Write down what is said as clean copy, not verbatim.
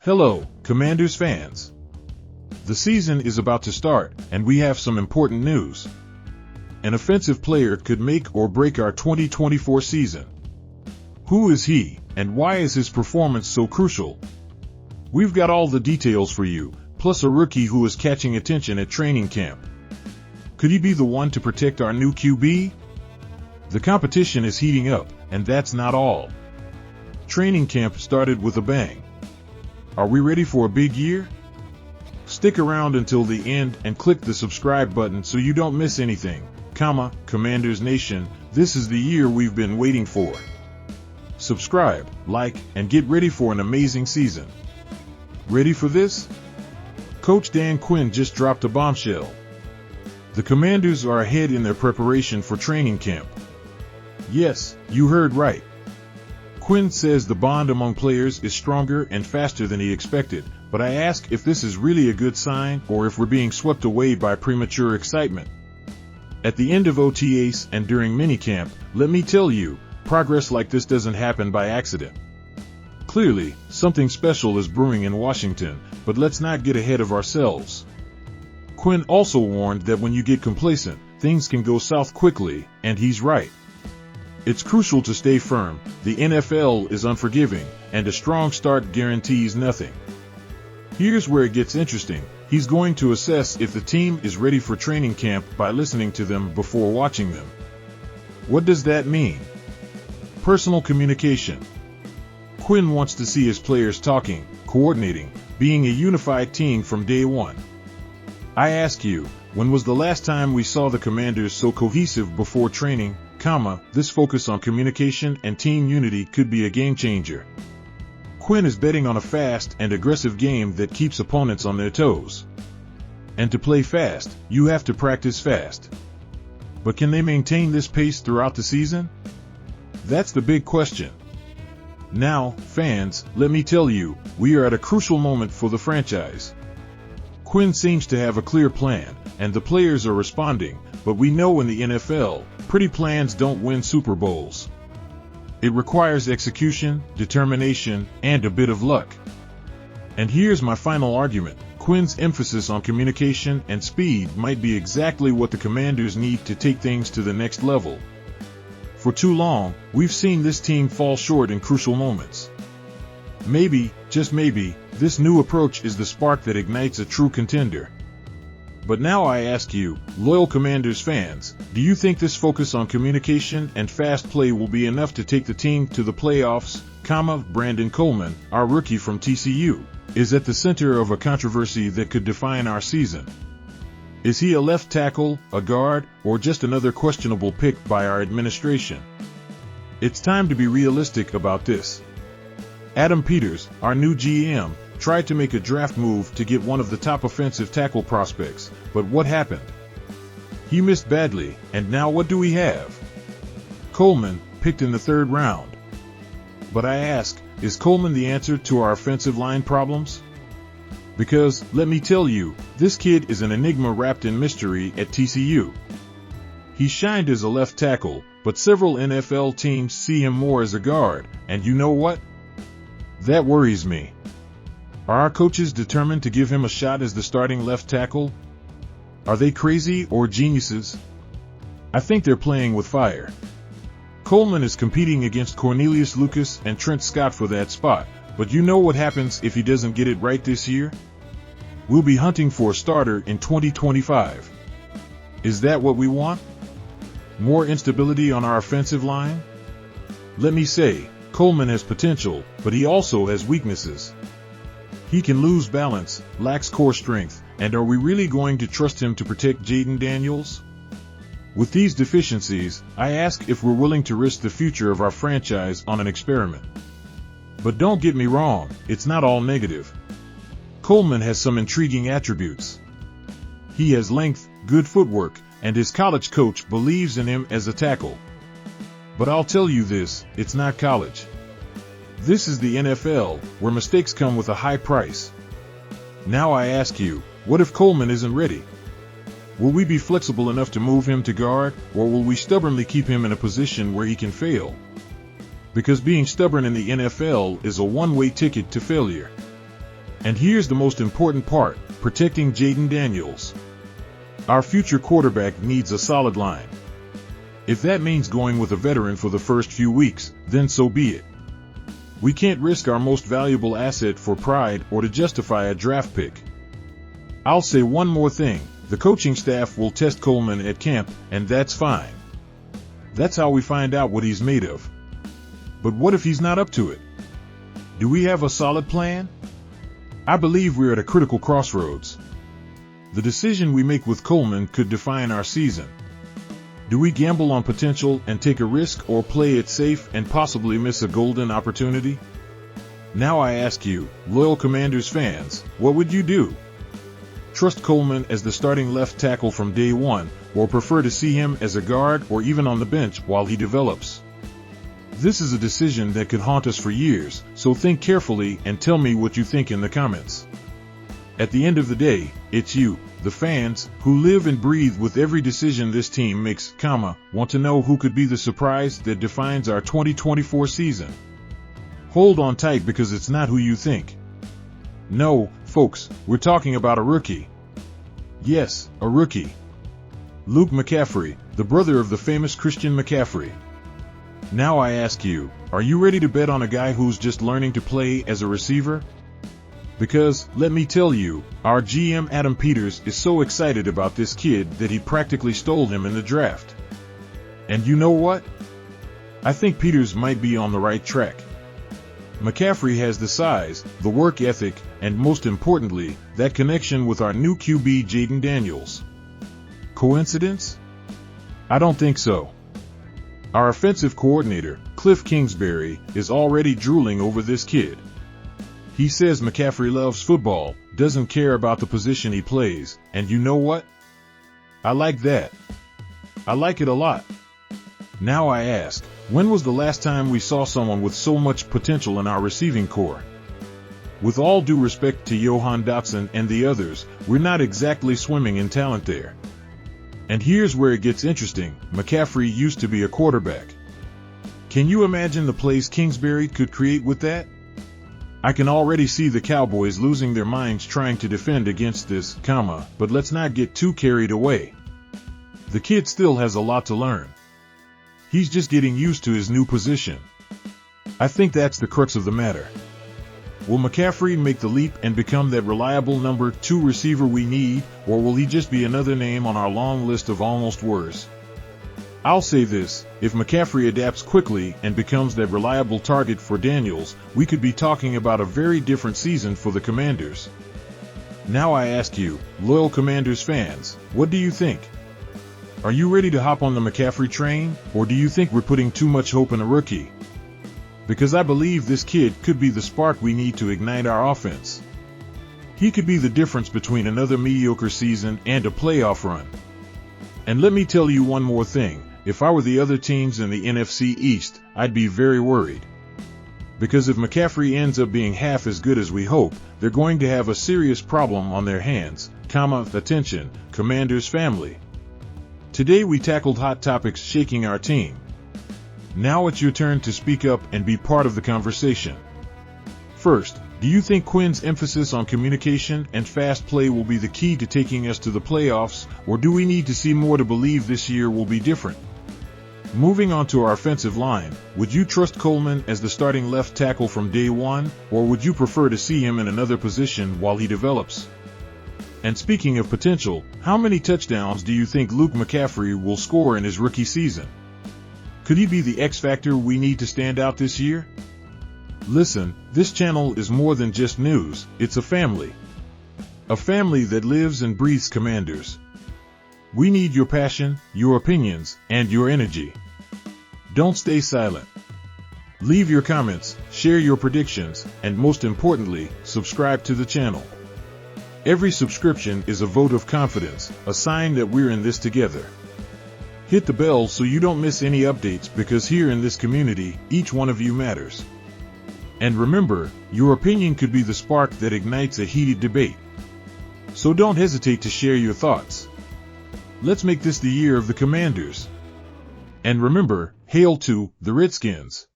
Hello, Commanders fans. The season is about to start, and we have some important news. An offensive player could make or break our 2024 season. Who is he, and why is his performance so crucial? We've got all the details for you, plus a rookie who is catching attention at training camp. Could he be the one to protect our new QB? The competition is heating up, and that's not all. Training camp started with a bang. Are we ready for a big year? Stick around until the end and click the subscribe button so you don't miss anything. Commanders Nation, this is the year we've been waiting for. Subscribe, like, and get ready for an amazing season. Ready for this? Coach Dan Quinn just dropped a bombshell. The Commanders are ahead in their preparation for training camp. Yes, you heard right. Quinn says the bond among players is stronger and faster than he expected, but I ask if this is really a good sign or if we're being swept away by premature excitement. At the end of OTAs and during minicamp, let me tell you, progress like this doesn't happen by accident. Clearly, something special is brewing in Washington, but let's not get ahead of ourselves. Quinn also warned that when you get complacent, things can go south quickly, and he's right. It's crucial to stay firm. The NFL is unforgiving, and a strong start guarantees nothing. Here's where it gets interesting. He's going to assess if the team is ready for training camp by listening to them before watching them. What does that mean? Personal communication. Quinn wants to see his players talking, coordinating, being a unified team from day one. I ask you, when was the last time we saw the Commanders so cohesive before training? This focus on communication and team unity could be a game changer. Quinn is betting on a fast and aggressive game that keeps opponents on their toes. And to play fast, you have to practice fast. But can they maintain this pace throughout the season? That's the big question. Now, fans, let me tell you, we are at a crucial moment for the franchise. Quinn seems to have a clear plan, and the players are responding, but we know in the NFL, pretty plans don't win Super Bowls. It requires execution, determination, and a bit of luck. And here's my final argument. Quinn's emphasis on communication and speed might be exactly what the Commanders need to take things to the next level. For too long, we've seen this team fall short in crucial moments. Maybe, just maybe, this new approach is the spark that ignites a true contender. But now I ask you, loyal Commanders fans, do you think this focus on communication and fast play will be enough to take the team to the playoffs? Brandon Coleman, our rookie from TCU, is at the center of a controversy that could define our season. Is he a left tackle, a guard, or just another questionable pick by our administration? It's time to be realistic about this. Adam Peters, our new GM, tried to make a draft move to get one of the top offensive tackle prospects, but what happened? He missed badly, and now what do we have? Coleman, picked in the 3rd round. But I ask, is Coleman the answer to our offensive line problems? Because, let me tell you, this kid is an enigma wrapped in mystery at TCU. He shined as a left tackle, but several NFL teams see him more as a guard, and you know what? That worries me. Are our coaches determined to give him a shot as the starting left tackle? Are they crazy or geniuses? I think they're playing with fire. Coleman is competing against Cornelius Lucas and Trent Scott for that spot, but you know what happens if he doesn't get it right this year? We'll be hunting for a starter in 2025. Is that what we want? More instability on our offensive line? Let me say, Coleman has potential, but he also has weaknesses. He can lose balance, lacks core strength, and are we really going to trust him to protect Jaden Daniels? With these deficiencies, I ask if we're willing to risk the future of our franchise on an experiment. But don't get me wrong, it's not all negative. Coleman has some intriguing attributes. He has length, good footwork, and his college coach believes in him as a tackle. But I'll tell you this, it's not college. This is the NFL, where mistakes come with a high price. Now I ask you, what if Coleman isn't ready? Will we be flexible enough to move him to guard, or will we stubbornly keep him in a position where he can fail? Because being stubborn in the NFL is a one-way ticket to failure. And here's the most important part, protecting Jayden Daniels. Our future quarterback needs a solid line. If that means going with a veteran for the first few weeks, then so be it. We can't risk our most valuable asset for pride or to justify a draft pick. I'll say one more thing, the coaching staff will test Coleman at camp, and that's fine. That's how we find out what he's made of. But what if he's not up to it? Do we have a solid plan? I believe we're at a critical crossroads. The decision we make with Coleman could define our season. Do we gamble on potential and take a risk, or play it safe and possibly miss a golden opportunity? Now I ask you, loyal Commanders fans, what would you do? Trust Coleman as the starting left tackle from day one, or prefer to see him as a guard or even on the bench while he develops? This is a decision that could haunt us for years, so think carefully and tell me what you think in the comments. At the end of the day, it's you, the fans, who live and breathe with every decision this team makes, want to know who could be the surprise that defines our 2024 season. Hold on tight, because it's not who you think. No, folks, we're talking about a rookie. Yes, a rookie. Luke McCaffrey, the brother of the famous Christian McCaffrey. Now I ask you, are you ready to bet on a guy who's just learning to play as a receiver? Because, let me tell you, our GM Adam Peters is so excited about this kid that he practically stole him in the draft. And you know what? I think Peters might be on the right track. McCaffrey has the size, the work ethic, and most importantly, that connection with our new QB Jayden Daniels. Coincidence? I don't think so. Our offensive coordinator, Cliff Kingsbury, is already drooling over this kid. He says McCaffrey loves football, doesn't care about the position he plays, and you know what? I like that. I like it a lot. Now I ask, when was the last time we saw someone with so much potential in our receiving corps? With all due respect to Johan Dotson and the others, we're not exactly swimming in talent there. And here's where it gets interesting, McCaffrey used to be a quarterback. Can you imagine the plays Kingsbury could create with that? I can already see the Cowboys losing their minds trying to defend against this, but let's not get too carried away. The kid still has a lot to learn. He's just getting used to his new position. I think that's the crux of the matter. Will McCaffrey make the leap and become that reliable number 2 receiver we need, or will he just be another name on our long list of almost worse? I'll say this, if McCaffrey adapts quickly and becomes that reliable target for Daniels, we could be talking about a very different season for the Commanders. Now I ask you, loyal Commanders fans, what do you think? Are you ready to hop on the McCaffrey train, or do you think we're putting too much hope in a rookie? Because I believe this kid could be the spark we need to ignite our offense. He could be the difference between another mediocre season and a playoff run. And let me tell you one more thing, if I were the other teams in the NFC East, I'd be very worried. Because if McCaffrey ends up being half as good as we hope, they're going to have a serious problem on their hands, attention, Commanders family. Today we tackled hot topics shaking our team. Now it's your turn to speak up and be part of the conversation. First, do you think Quinn's emphasis on communication and fast play will be the key to taking us to the playoffs, or do we need to see more to believe this year will be different? Moving on to our offensive line, would you trust Coleman as the starting left tackle from day one, or would you prefer to see him in another position while he develops? And speaking of potential, how many touchdowns do you think Luke McCaffrey will score in his rookie season? Could he be the X factor we need to stand out this year? Listen, this channel is more than just news, it's a family. A family that lives and breathes Commanders. We need your passion, your opinions, and your energy. Don't stay silent. Leave your comments, share your predictions, and most importantly, subscribe to the channel. Every subscription is a vote of confidence, a sign that we're in this together. Hit the bell so you don't miss any updates, because here in this community, each one of you matters. And remember, your opinion could be the spark that ignites a heated debate. So don't hesitate to share your thoughts. Let's make this the year of the Commanders. And remember, hail to the Redskins.